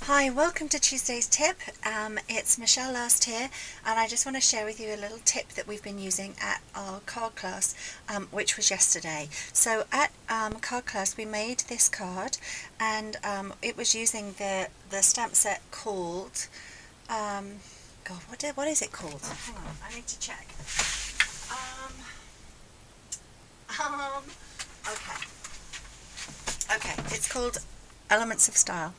Hi, welcome to Tuesday's tip. It's Michelle Last here, and I just want to share with you a little tip that we've been using at our card class, which was yesterday. So at card class we made this card, and it was using the stamp set called, God, what is it called? Hang on, I need to check. Okay, it's called Elements of Style,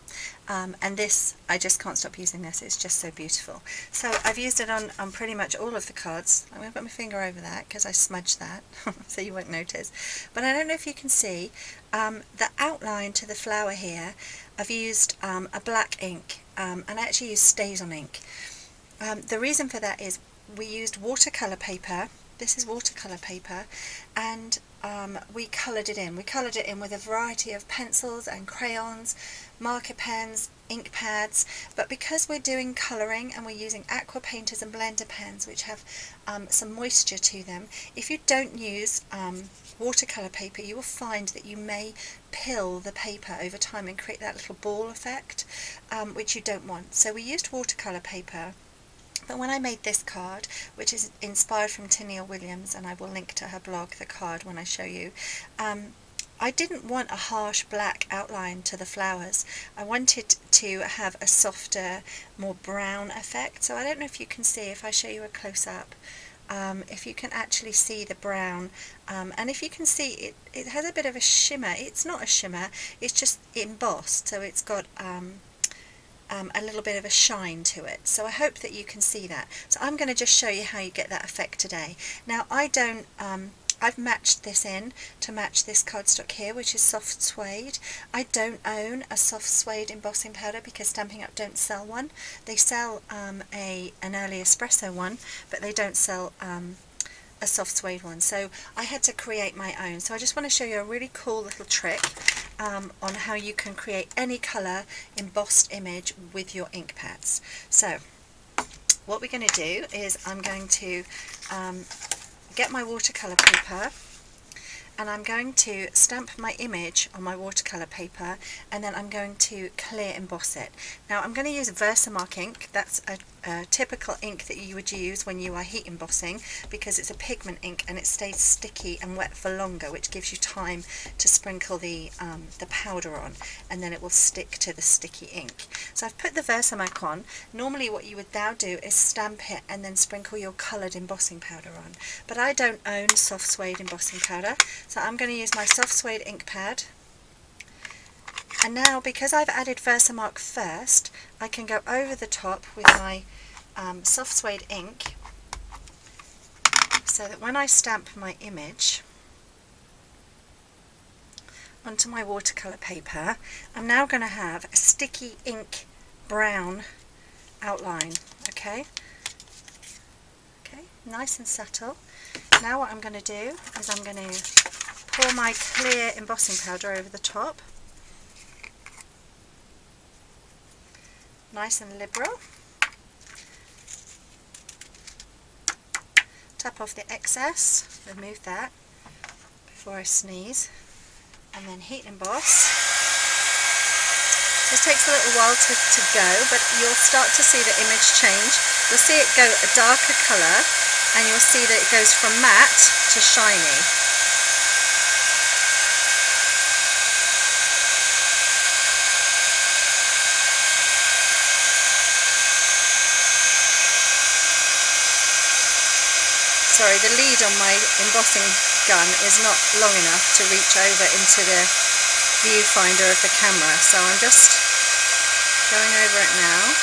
and this, I just can't stop using this. It's just so beautiful. So I've used it on pretty much all of the cards. I'm going to put my finger over that because I smudged that so you won't notice. But I don't know if you can see the outline to the flower here. I've used a black ink, and I actually used StazOn ink. The reason for that is we used watercolour paper. This is watercolour paper, and we coloured it in. We coloured it in with a variety of pencils and crayons, marker pens, ink pads, but because we're doing colouring and we're using aqua painters and blender pens which have some moisture to them, if you don't use watercolour paper, you will find that you may pill the paper over time and create that little ball effect, which you don't want. So we used watercolour paper. But when I made this card, which is inspired from Tennille Williams, and I will link to her blog, the card, when I show you, I didn't want a harsh black outline to the flowers. I wanted to have a softer, more brown effect. So I don't know if you can see, if I show you a close-up, if you can actually see the brown, and if you can see it has a bit of a shimmer. It's not a shimmer, it's just embossed, so it's got a little bit of a shine to it. So I hope that you can see that. So I'm going to just show you how you get that effect today. Now I've matched this in to match this cardstock here, which is soft suede. I don't own a soft suede embossing powder because Stampin' Up don't sell one. They sell an early espresso one, but they don't sell a soft suede one. So I had to create my own. So I just want to show you a really cool little trick on how you can create any colour embossed image with your ink pads. So what we're going to do is I'm going to get my watercolour paper, and I'm going to stamp my image on my watercolour paper, and then I'm going to clear emboss it. Now I'm going to use Versamark ink. That's a typical ink that you would use when you are heat embossing, because it's a pigment ink and it stays sticky and wet for longer, which gives you time to sprinkle the powder on, and then it will stick to the sticky ink. So I've put the Versamark on. Normally what you would now do is stamp it and then sprinkle your coloured embossing powder on, but I don't own soft suede embossing powder, so I'm going to use my soft suede ink pad. And now, because I've added Versamark first, I can go over the top with my soft suede ink, so that when I stamp my image onto my watercolour paper, I'm now going to have a sticky ink brown outline. Okay, nice and subtle. Now what I'm going to do is I'm going to pour my clear embossing powder over the top, nice and liberal. Tap off the excess, remove that before I sneeze, and then heat emboss. This takes a little while to go, but you'll start to see the image change. You'll see it go a darker colour, and you'll see that it goes from matte to shiny. Sorry, the lead on my embossing gun is not long enough to reach over into the viewfinder of the camera, so I'm just going over it now.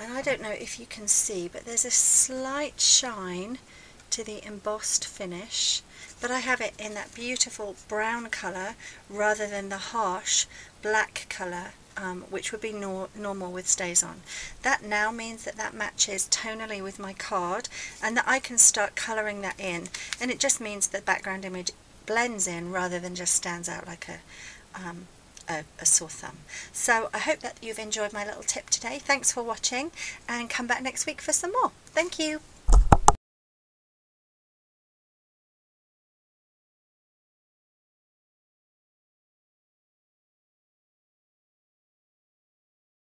And I don't know if you can see, but there's a slight shine to the embossed finish, but I have it in that beautiful brown colour rather than the harsh black colour, which would be normal with StazOn. That now means that that matches tonally with my card, and that I can start colouring that in, and it just means the background image blends in rather than just stands out like a sore thumb. So I hope that you've enjoyed my little tip today. Thanks for watching, and come back next week for some more. Thank you.